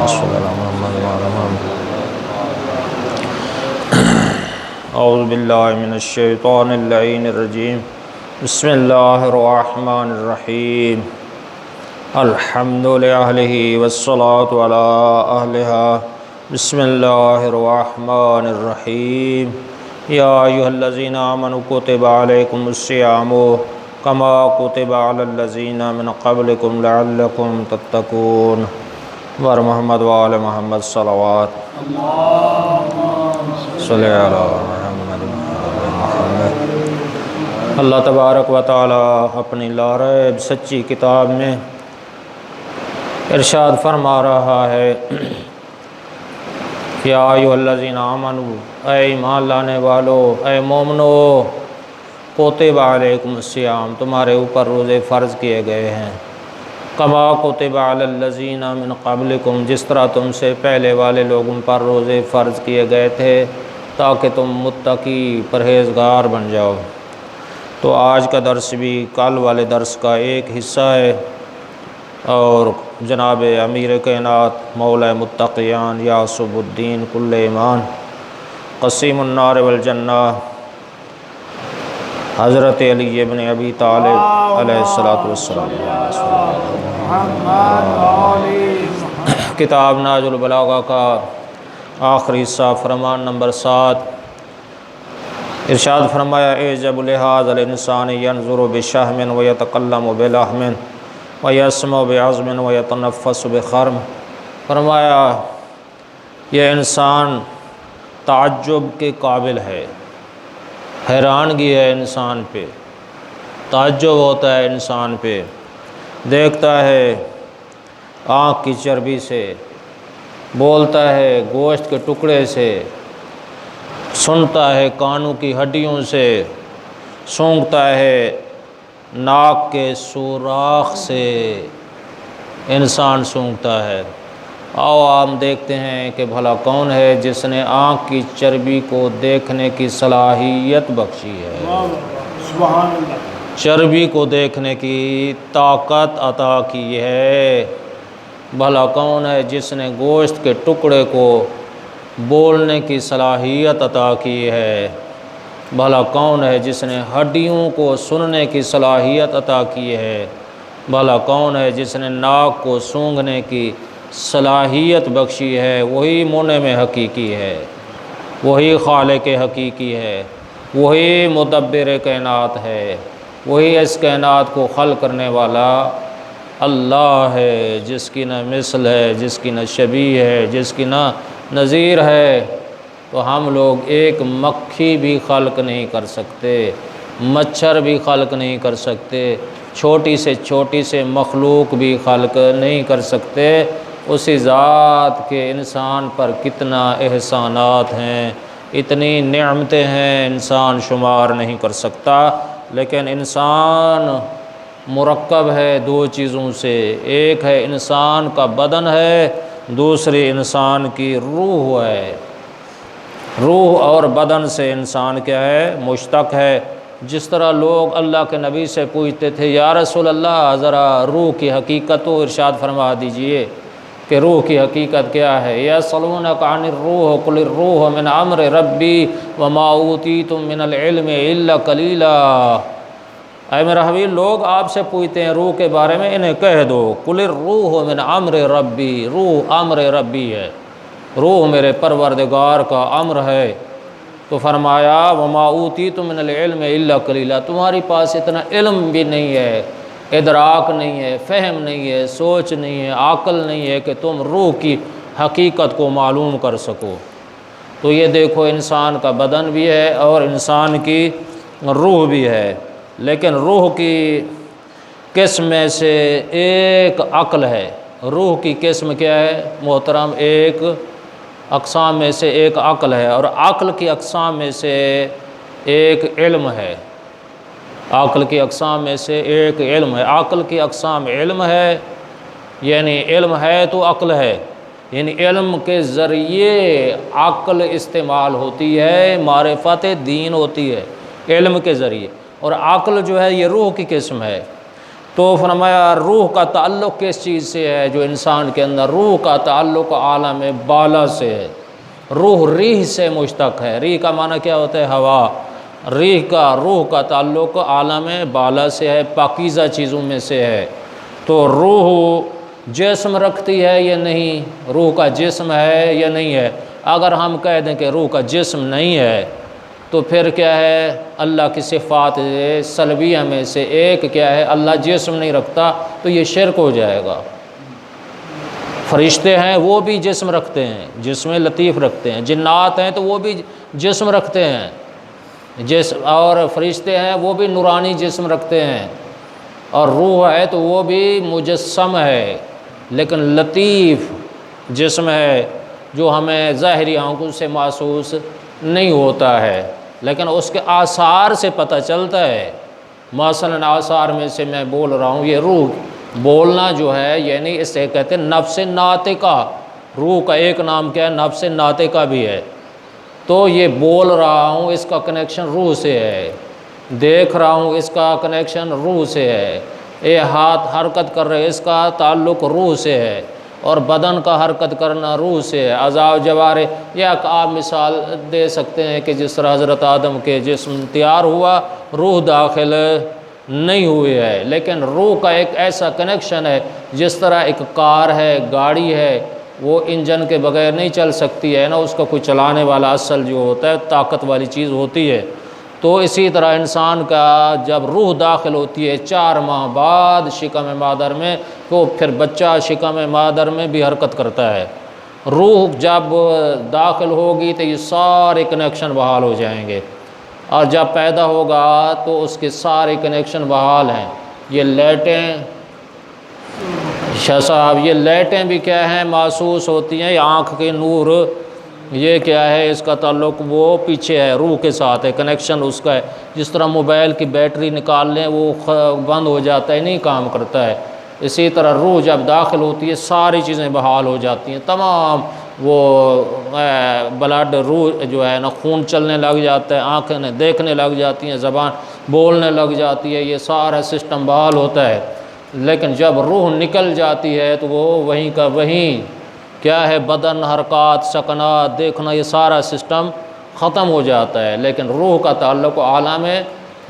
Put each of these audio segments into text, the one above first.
صل علی محمد وعلی محمد۔ اعوذ باللہ من الشیطان اللعین الرجیم۔ بسم اللہ الرحمن الرحیم۔ الحمد لأہلہ والصلاة علی اہلہا۔ بسم اللہ الرحمن الرحیم۔ یا ایھا الذین آمنوا کتب علیکم الصیام کما کتب علی الذین من قبلکم لعلکم تتقون۔ ور محمد وآل محمد صلوات صلی علی محمد وآل محمد۔ اللہ تبارک و تعالی اپنی لاریب سچی کتاب میں ارشاد فرما رہا ہے، یا ایھا الذین آمنوا، اے ایمان لانے والو، اے مومنو، کتب علیکم الصیام، تمہارے اوپر روزے فرض کیے گئے ہیں، کما کتب علی الذین من قبلکم، جس طرح تم سے پہلے والے لوگوں پر روزے فرض کیے گئے تھے تاکہ تم متقی پرہیزگار بن جاؤ۔ تو آج کا درس بھی کل والے درس کا ایک حصہ ہے، اور جناب امیر کائنات مولا متقیان یعصب الدین کل ایمان قسیم النار والجنہ حضرت علی ابن ابی طالب علیہ السلام کتاب نہج البلاغہ کا آخری حصہ فرمان نمبر 7۔ ارشاد فرمایا، اعجب لہذا الانسان ینظر بشہم ویتکلم بلحم ویسمع بعظم ویتنفس بخرم۔ فرمایا یہ انسان تعجب کے قابل ہے، حیرانگی ہے انسان پہ، تعجب ہوتا ہے انسان پہ، دیکھتا ہے آنکھ کی چربی سے، بولتا ہے گوشت کے ٹکڑے سے، سنتا ہے کانوں کی ہڈیوں سے، سونگھتا ہے ناک کے سوراخ سے، انسان سونگھتا ہے۔ آؤ ہم دیکھتے ہیں کہ بھلا کون ہے جس نے آنکھ کی چربی کو دیکھنے کی صلاحیت بخشی ہے، چربی کو دیکھنے کی طاقت عطا کی ہے۔ بھلا کون ہے جس نے گوشت کے ٹکڑے کو بولنے کی صلاحیت عطا کی ہے، بھلا کون ہے جس نے ہڈیوں کو سننے کی صلاحیت عطا کی ہے، بھلا کون ہے جس نے ناک کو سونگھنے کی صلاحیت بخشی ہے۔ وہی منعم حقیقی ہے، وہی خالق حقیقی ہے، وہی مدبر کائنات ہے، وہی اس کائنات کو خلق کرنے والا اللہ ہے، جس کی نہ مثل ہے، جس کی نہ شبیہ ہے، جس کی نہ نظیر ہے۔ تو ہم لوگ ایک مکھی بھی خلق نہیں کر سکتے، مچھر بھی خلق نہیں کر سکتے، چھوٹی سے مخلوق بھی خلق نہیں کر سکتے۔ اسی ذات کے انسان پر کتنا احسانات ہیں، اتنی نعمتیں ہیں، انسان شمار نہیں کر سکتا۔ لیکن انسان مرکب ہے دو چیزوں سے، ایک ہے انسان کا بدن ہے، دوسری انسان کی روح ہے۔ روح اور بدن سے انسان کیا ہے؟ مشتق ہے۔ جس طرح لوگ اللہ کے نبی سے پوچھتے تھے، یا رسول اللہ ذرا روح کی حقیقت تو ارشاد فرما دیجئے کہ روح کی حقیقت کیا ہے۔ یسألونک عن الروح قل الروح من امر ربی وما اوتیتم من العلم الا قلیلا۔ اے میرے حبیب، لوگ آپ سے پوچھتے ہیں روح کے بارے میں، انہیں کہہ دو قل الروح من امر ربی، روح امر ربی ہے، روح میرے پروردگار کا امر ہے۔ تو فرمایا وما اوتیتم من العلم الا قلیلا، تمہاری پاس اتنا علم بھی نہیں ہے، ادراک نہیں ہے، فہم نہیں ہے، سوچ نہیں ہے، عقل نہیں ہے کہ تم روح کی حقیقت کو معلوم کر سکو۔ تو یہ دیکھو انسان کا بدن بھی ہے اور انسان کی روح بھی ہے، لیکن روح کی قسم میں سے ایک عقل ہے۔ روح کی قسم کیا ہے محترم؟ ایک اقسام میں سے ایک عقل ہے، اور عقل کی اقسام میں سے ایک علم ہے۔ عقل کی اقسام میں سے ایک علم ہے۔ عقل کی اقسام علم ہے، یعنی علم ہے تو عقل ہے، یعنی علم کے ذریعے عقل استعمال ہوتی ہے، معرفت دین ہوتی ہے علم کے ذریعے، اور عقل جو ہے یہ روح کی قسم ہے۔ تو فرمایا روح کا تعلق کس چیز سے ہے؟ جو انسان کے اندر روح کا تعلق عالم بالا سے ہے۔ روح ریح سے مشتق ہے۔ ریح کا معنی کیا ہوتا ہے؟ ہوا۔ روح کا تعلق عالم بالا سے ہے، پاکیزہ چیزوں میں سے ہے۔ تو روح جسم رکھتی ہے یا نہیں؟ روح کا جسم ہے یا نہیں ہے؟ اگر ہم کہہ دیں کہ روح کا جسم نہیں ہے تو پھر کیا ہے؟ اللہ کی صفات سلبیہ میں سے ایک کیا ہے؟ اللہ جسم نہیں رکھتا، تو یہ شرک ہو جائے گا۔ فرشتے ہیں وہ بھی جسم رکھتے ہیں، جسم لطیف رکھتے ہیں۔ جنات ہیں تو وہ بھی جسم رکھتے ہیں، اور فرشتے ہیں وہ بھی نورانی جسم رکھتے ہیں، اور روح ہے تو وہ بھی مجسم ہے لیکن لطیف جسم ہے، جو ہمیں ظاہری آنکھوں سے محسوس نہیں ہوتا ہے لیکن اس کے آثار سے پتہ چلتا ہے۔ مثلاً آثار میں سے میں بول رہا ہوں، یہ روح بولنا جو ہے، یعنی اسے کہتے ہیں نفس ناطقہ۔ روح کا ایک نام کیا ہے؟ نفس ناطقہ بھی ہے۔ تو یہ بول رہا ہوں، اس کا کنیکشن روح سے ہے۔ دیکھ رہا ہوں، اس کا کنیکشن روح سے ہے۔ یہ ہاتھ حرکت کر رہے، اس کا تعلق روح سے ہے، اور بدن کا حرکت کرنا روح سے ہے۔ اعضاء و جوارح، یا آپ مثال دے سکتے ہیں کہ جس طرح حضرت آدم کے جسم تیار ہوا، روح داخل نہیں ہوئی ہے، لیکن روح کا ایک ایسا کنیکشن ہے، جس طرح ایک کار ہے، گاڑی ہے، وہ انجن کے بغیر نہیں چل سکتی ہے نا، اس کا کوئی چلانے والا اصل جو ہوتا ہے طاقت والی چیز ہوتی ہے۔ تو اسی طرح انسان کا جب روح داخل ہوتی ہے 4 ماہ بعد شکم مادر میں، تو پھر بچہ شکم مادر میں بھی حرکت کرتا ہے۔ روح جب داخل ہوگی تو یہ سارے کنیکشن بحال ہو جائیں گے، اور جب پیدا ہوگا تو اس کے سارے کنیکشن بحال ہیں۔ یہ لائٹیں شاہ صاحب، یہ لائٹیں بھی کیا ہیں؟ محسوس ہوتی ہیں۔ یہ آنکھ کے نور، یہ کیا ہے؟ اس کا تعلق وہ پیچھے ہے، روح کے ساتھ ہے، کنیکشن اس کا ہے۔ جس طرح موبائل کی بیٹری نکال لیں وہ بند ہو جاتا ہے، نہیں کام کرتا ہے، اسی طرح روح جب داخل ہوتی ہے ساری چیزیں بحال ہو جاتی ہیں، تمام وہ بلڈ، روح جو ہے نا، خون چلنے لگ جاتا ہے، آنکھیں دیکھنے لگ جاتی ہیں، زبان بولنے لگ جاتی ہے، یہ سارا سسٹم بحال ہوتا ہے۔ لیکن جب روح نکل جاتی ہے تو وہ وہیں کا وہیں کیا ہے؟ بدن، حرکات، سکنات، دیکھنا، یہ سارا سسٹم ختم ہو جاتا ہے۔ لیکن روح کا تعلق عالم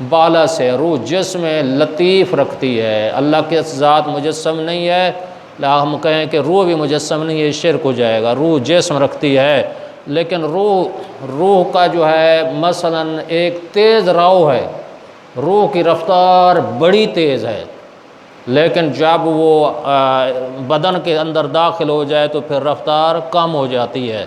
بالا سے، روح جسم لطیف رکھتی ہے، اللہ کے ذات مجسم نہیں ہے۔ ہم کہیں کہ روح بھی مجسم نہیں ہے، شرک ہو جائے گا۔ روح جسم رکھتی ہے، لیکن روح کا جو ہے مثلاً ایک تیز رو ہے، روح کی رفتار بڑی تیز ہے، لیکن جب وہ بدن کے اندر داخل ہو جائے تو پھر رفتار کم ہو جاتی ہے۔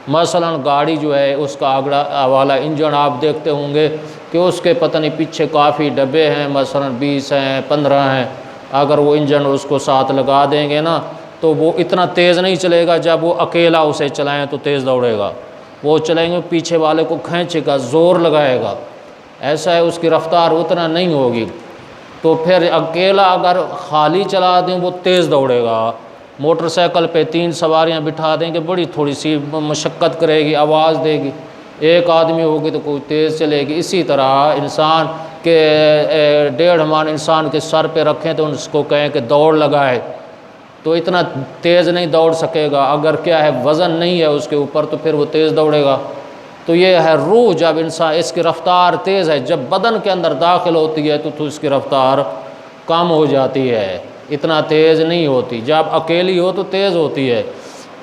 مثلاً گاڑی جو ہے، اس کا اگلا والا انجن آپ دیکھتے ہوں گے کہ اس کے پتہ نہیں پیچھے کافی ڈبے ہیں، مثلاً 20 ہیں، 15 ہیں۔ اگر وہ انجن اس کو ساتھ لگا دیں گے نا تو وہ اتنا تیز نہیں چلے گا، جب وہ اکیلا اسے چلائیں تو تیز دوڑے گا۔ وہ چلیں گے، پیچھے والے کو کھینچے گا، زور لگائے گا، ایسا ہے، اس کی رفتار اتنا نہیں ہوگی۔ تو پھر اکیلا اگر خالی چلا دیں وہ تیز دوڑے گا۔ موٹر سائیکل پہ 3 سواریاں بٹھا دیں گے، بڑی تھوڑی سی مشقت کرے گی، آواز دے گی، ایک آدمی ہوگی تو کوئی تیز چلے گی۔ اسی طرح انسان کے 1.5 من انسان کے سر پہ رکھیں تو اس کو کہیں کہ دوڑ لگائے تو اتنا تیز نہیں دوڑ سکے گا۔ اگر کیا ہے وزن نہیں ہے اس کے اوپر تو پھر وہ تیز دوڑے گا۔ تو یہ ہے روح، جب انسان، اس کی رفتار تیز ہے، جب بدن کے اندر داخل ہوتی ہے تو اس کی رفتار کم ہو جاتی ہے، اتنا تیز نہیں ہوتی، جب اکیلی ہو تو تیز ہوتی ہے۔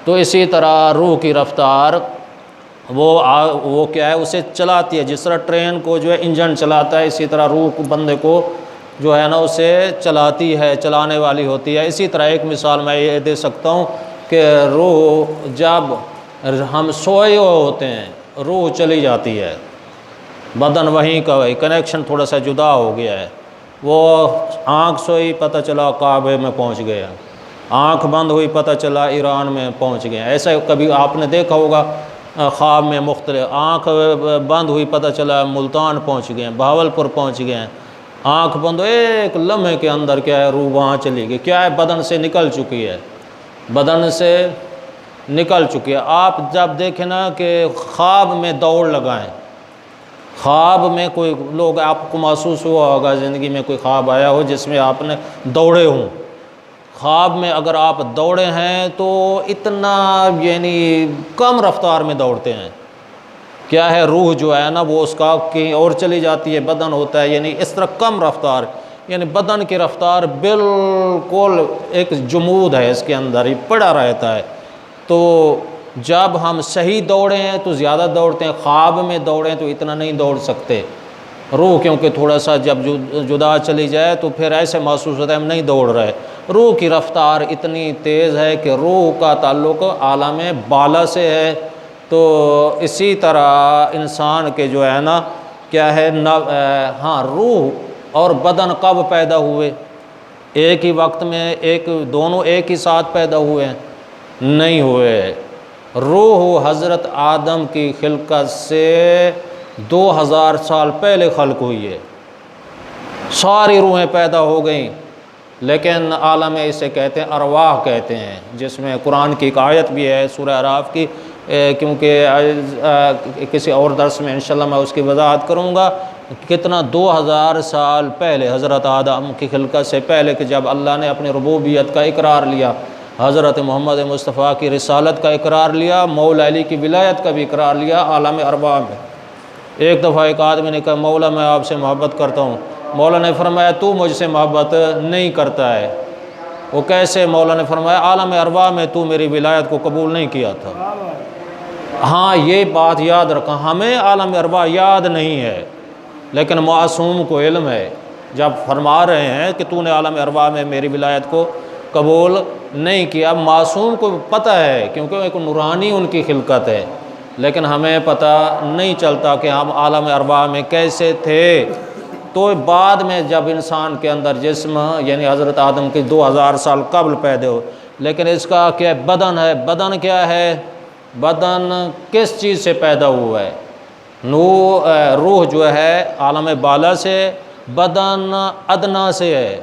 تو اسی طرح روح کی رفتار وہ کیا ہے؟ اسے چلاتی ہے، جس طرح ٹرین کو جو ہے انجن چلاتا ہے، اسی طرح روح کو، بندے کو جو ہے نا اسے چلاتی ہے، چلانے والی ہوتی ہے۔ اسی طرح ایک مثال میں یہ دے سکتا ہوں کہ روح جب ہم سوئے ہوتے ہیں روح چلی جاتی ہے، بدن وہیں کا وہی، کنیکشن تھوڑا سا جدا ہو گیا ہے۔ وہ آنکھ سوئی، پتہ چلا کعبے میں پہنچ گیا، آنکھ بند ہوئی، پتہ چلا ایران میں پہنچ گیا۔ ایسا کبھی آپ نے دیکھا ہوگا خواب میں مختلف، آنکھ بند ہوئی، پتہ چلا ملتان پہنچ گئے، بہاولپور پہنچ گئے، آنکھ بند ہو، ایک لمحے کے اندر کیا ہے؟ روح وہاں چلی گئی، کیا ہے؟ بدن سے نکل چکی ہے، بدن سے نکل چکی ہے۔ آپ جب دیکھیں نا کہ خواب میں دوڑ لگائیں، خواب میں کوئی لوگ آپ کو محسوس ہوا ہوگا زندگی میں کوئی خواب آیا ہو جس میں آپ نے دوڑے ہوں. خواب میں اگر آپ دوڑے ہیں تو اتنا یعنی کم رفتار میں دوڑتے ہیں. کیا ہے روح جو ہے نا وہ اس کا کہیں اور چلی جاتی ہے، بدن ہوتا ہے یعنی اس طرح کم رفتار، یعنی بدن کی رفتار بالکل ایک جمود ہے اس کے اندر ہی پڑا رہتا ہے. تو جب ہم صحیح دوڑے ہیں تو زیادہ دوڑتے ہیں، خواب میں دوڑیں تو اتنا نہیں دوڑ سکتے. روح کیونکہ تھوڑا سا جب جدا چلی جائے تو پھر ایسے محسوس ہوتا ہے ہم نہیں دوڑ رہے. روح کی رفتار اتنی تیز ہے کہ روح کا تعلق عالم بالا سے ہے. تو اسی طرح انسان کے جو ہے نا کیا ہے ہاں روح اور بدن کب پیدا ہوئے؟ ایک ہی وقت میں دونوں ایک ہی ساتھ پیدا ہوئے ہیں؟ نہیں ہوئے. روح حضرت آدم کی خلقت سے 2000 سال پہلے خلق ہوئی ہے. ساری روحیں پیدا ہو گئیں، لیکن عالم اسے کہتے ہیں ارواح کہتے ہیں، جس میں قرآن کی ایک آیت بھی ہے سورہ اعراف کی، کیونکہ کسی اور درس میں انشاءاللہ میں اس کی وضاحت کروں گا. کتنا 2000 سال پہلے حضرت آدم کی خلقت سے پہلے کہ جب اللہ نے اپنی ربوبیت کا اقرار لیا، حضرت محمد مصطفیٰ کی رسالت کا اقرار لیا، مولا علی کی ولایت کا بھی اقرار لیا عالم ارواح میں. ایک دفعہ ایک آدمی نے کہا مولا میں آپ سے محبت کرتا ہوں. مولا نے فرمایا تو مجھ سے محبت نہیں کرتا ہے. وہ کیسے؟ مولا نے فرمایا عالم ارواح میں تو میری ولایت کو قبول نہیں کیا تھا. ہاں یہ بات یاد رکھا، ہمیں عالم ارواح یاد نہیں ہے لیکن معصوم کو علم ہے. جب فرما رہے ہیں کہ تو نے عالم ارواح میں میری ولایت کو قبول نہیں کیا، معصوم کو پتہ ہے کیونکہ ایک نورانی ان کی خلقت ہے، لیکن ہمیں پتہ نہیں چلتا کہ ہم عالم ارواح میں کیسے تھے. تو بعد میں جب انسان کے اندر جسم یعنی حضرت آدم کے 2000 سال قبل پیدا ہو، لیکن اس کا کیا بدن ہے؟ بدن کیا ہے؟ بدن کس چیز سے پیدا ہوا ہے؟ روح جو ہے عالم بالا سے، بدن ادنا سے ہے.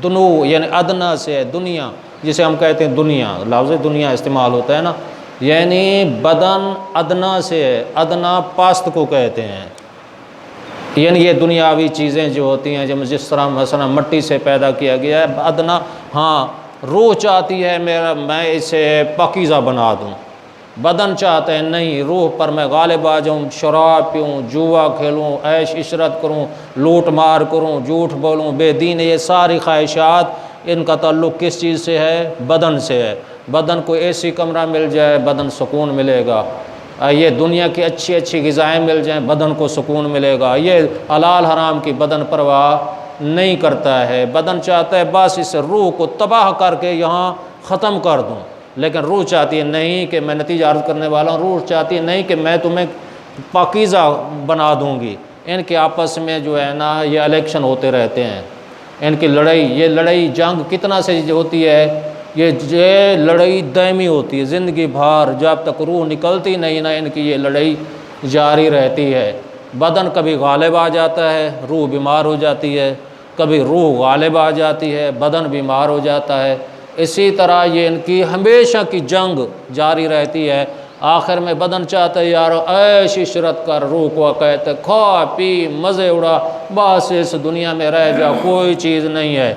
دنو یعنی ادنا سے ہے، دنیا جسے ہم کہتے ہیں دنیا، لفظ دنیا استعمال ہوتا ہے نا، یعنی بدن ادنا سے ہے. ادنا پاست کو کہتے ہیں، یعنی یہ دنیاوی چیزیں جو ہوتی ہیں جس طرح مثلا مٹی سے پیدا کیا گیا ہے ادنا. ہاں روح چاہتی ہے میں اسے پاکیزہ بنا دوں، بدن چاہتا ہے نہیں روح پر میں غالب آ جاؤں، شراب پیوں، جوا کھیلوں، عیش عشرت کروں، لوٹ مار کروں، جھوٹ بولوں، بے دین. یہ ساری خواہشات ان کا تعلق کس چیز سے ہے؟ بدن سے ہے. بدن کو ایسی کمرہ مل جائے بدن سکون ملے گا. یہ دنیا کی اچھی اچھی غذائیں مل جائیں بدن کو سکون ملے گا. یہ حلال حرام کی بدن پرواہ نہیں کرتا ہے. بدن چاہتا ہے بس اس روح کو تباہ کر کے یہاں ختم کر دوں، لیکن روح چاہتی ہے نہیں کہ میں نتیجہ عرض کرنے والا ہوں، روح چاہتی ہے نہیں کہ میں تمہیں پاکیزہ بنا دوں گی. ان کے آپس میں جو ہے نا یہ الیکشن ہوتے رہتے ہیں، ان کی لڑائی، یہ لڑائی جنگ کتنا سے ہوتی ہے؟ یہ لڑائی دائمی ہوتی ہے زندگی بھر، جب تک روح نکلتی نہیں نا ان کی یہ لڑائی جاری رہتی ہے. بدن کبھی غالب آ جاتا ہے، روح بیمار ہو جاتی ہے، کبھی روح غالب آ جاتی ہے، بدن بیمار ہو جاتا ہے. اسی طرح یہ ان کی ہمیشہ کی جنگ جاری رہتی ہے. آخر میں بدن چاہتا ہے یار عیش عشرت کر، روح کو کہتے کھا پی مزے اڑا، بس اس دنیا میں رہ جا، کوئی چیز نہیں ہے.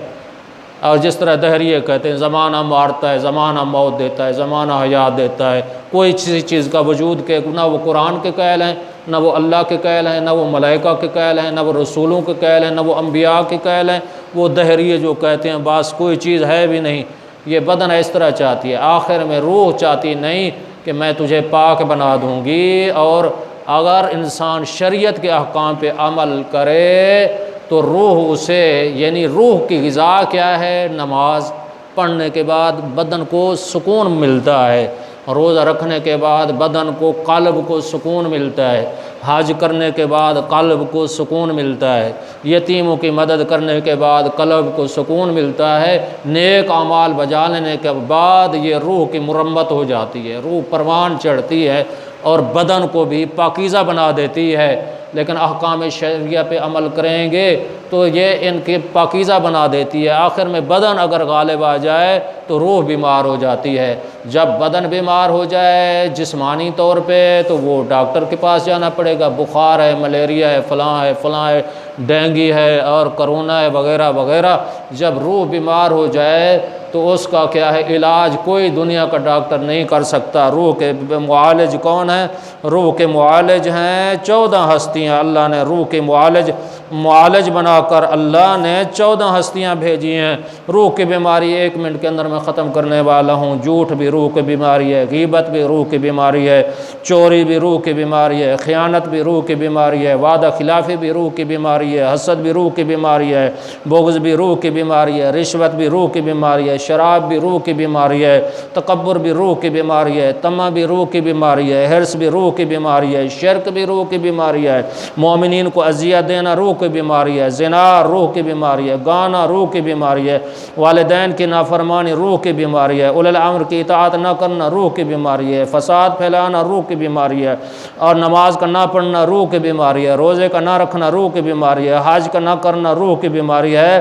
اور جس طرح دہریے کہتے ہیں زمانہ مارتا ہے، زمانہ موت دیتا ہے، زمانہ حیات دیتا ہے، کوئی چیز کا وجود کے نہ وہ قرآن کے قائل ہیں، نہ وہ اللہ کے قائل ہیں، نہ وہ ملائکہ کے قائل ہیں، نہ وہ رسولوں کے قائل ہیں، نہ وہ انبیاء کے قائل ہیں. وہ دہریے جو کہتے ہیں بس کوئی چیز ہے بھی نہیں. یہ بدن اس طرح چاہتی ہے. آخر میں روح چاہتی نہیں کہ میں تجھے پاک بنا دوں گی. اور اگر انسان شریعت کے احکام پہ عمل کرے تو روح اسے یعنی روح کی غذا کیا ہے؟ نماز پڑھنے کے بعد بدن کو سکون ملتا ہے، روزہ رکھنے کے بعد بدن کو قلب کو سکون ملتا ہے، حج کرنے کے بعد قلب کو سکون ملتا ہے، یتیموں کی مدد کرنے کے بعد قلب کو سکون ملتا ہے. نیک اعمال بجا لینے کے بعد یہ روح کی مرمت ہو جاتی ہے، روح پروان چڑھتی ہے اور بدن کو بھی پاکیزہ بنا دیتی ہے. لیکن احکام شرعیہ پہ عمل کریں گے تو یہ ان کی پاکیزہ بنا دیتی ہے۔ آخر میں بدن اگر غالب آ جائے تو روح بیمار ہو جاتی ہے۔ جب بدن بیمار ہو جائے جسمانی طور پہ تو وہ ڈاکٹر کے پاس جانا پڑے گا، بخار ہے، ملیریا ہے، فلاں ہے، ڈینگی ہے اور کرونا ہے وغیرہ وغیرہ۔ جب روح بیمار ہو جائے تو اس کا کیا ہے علاج کوئی دنیا کا ڈاکٹر نہیں کر سکتا۔ روح کے معالج کون ہیں؟ روح کے معالج ہیں 14 ہستیاں۔ اللہ نے روح کے معالج بنا کر اللہ نے 14 ہستیاں بھیجی ہیں۔ روح کی بیماری 1 منٹ کے اندر میں ختم کرنے والا ہوں۔ جھوٹ بھی روح کی بیماری ہے، غیبت بھی روح کی بیماری ہے، چوری بھی روح کی بیماری ہے، خیانت بھی روح کی بیماری ہے، وعدہ خلافی بھی روح کی بیماری ہے، حسد بھی روح کی بیماری ہے، بغض بھی روح کی بیماری ہے، رشوت بھی روح کی بیماری ہے، شراب بھی روح کی بیماری ہے، تکبر بھی روح کی بیماری ہے، طمع بھی روح کی بیماری ہے، حرص بھی روح کی بیماری ہے، شرک بھی روح کی بیماری ہے، مومنین کو اذیت دینا روح کی بیماری ہے، زنا روح کی بیماری ہے، گانا روح کی بیماری ہے، والدین کی نافرمانی روح کی بیماری ہے، اولی الامر کی اطاعت نہ کرنا روح کی بیماری ہے، فساد پھیلانا روح کی بیماری ہے، اور نماز کا نہ پڑھنا روح کی بیماری ہے، روزے کا نہ رکھنا روح کی بیماری ہے، حج کا نہ کرنا روح کی بیماری ہے،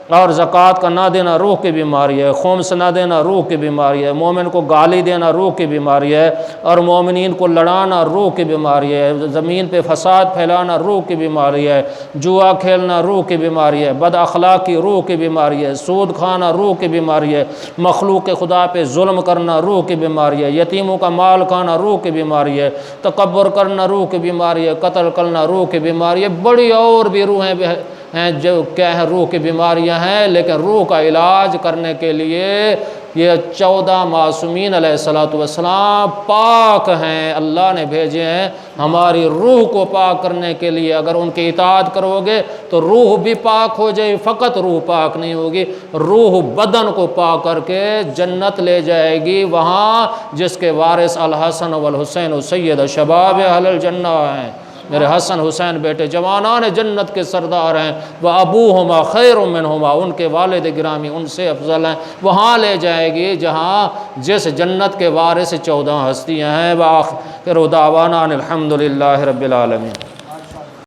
اور زکوٰۃ کا نہ دینا روح کی بیماری ہے، خمس نہ دینا روح کی بیماری ہے، مومن کو گالی دینا روح کی بیماری ہے، اور مومنین کو لڑانا روح کی بیماری ہے، زمین پہ فساد پھیلانا روح کی بیماری ہے، جوا کھیلنا روح کی بیماری ہے، بد اخلاقی روح کی بیماری ہے، سود کھانا روح کی بیماری ہے، مخلوق خدا پہ ظلم کرنا روح کی بیماری ہے، یتیموں کا مال کھانا روح کی بیماری ہے، تکبر کرنا روح کی بیماری ہے، قتل کرنا روح کی بیماری ہے، بڑی اور بھی روحیں ہیں جو کیا ہے روح کی بیماریاں ہیں، لیکن روح کا علاج کرنے کے لیے یہ 14 معصومین علیہ السلام پاک ہیں، اللہ نے بھیجے ہیں ہماری روح کو پاک کرنے کے لیے۔ اگر ان کی اطاعت کرو گے تو روح بھی پاک ہو جائے، فقط روح پاک نہیں ہوگی، روح بدن کو پاک کر کے جنت لے جائے گی، وہاں جس کے وارث الحسن والحسین سید شباب اہل الجنہ ہیں۔ میرے حسن حسین بیٹے جوانان جنت کے سردار ہیں، وہ ابوہما خیر منہما، ان کے والد گرامی ان سے افضل ہیں، وہاں لے جائے گی جہاں جس جنت کے وارث 14 ہستیاں ہیں۔ وآخر دعوانا الحمدللہ رب العالمین۔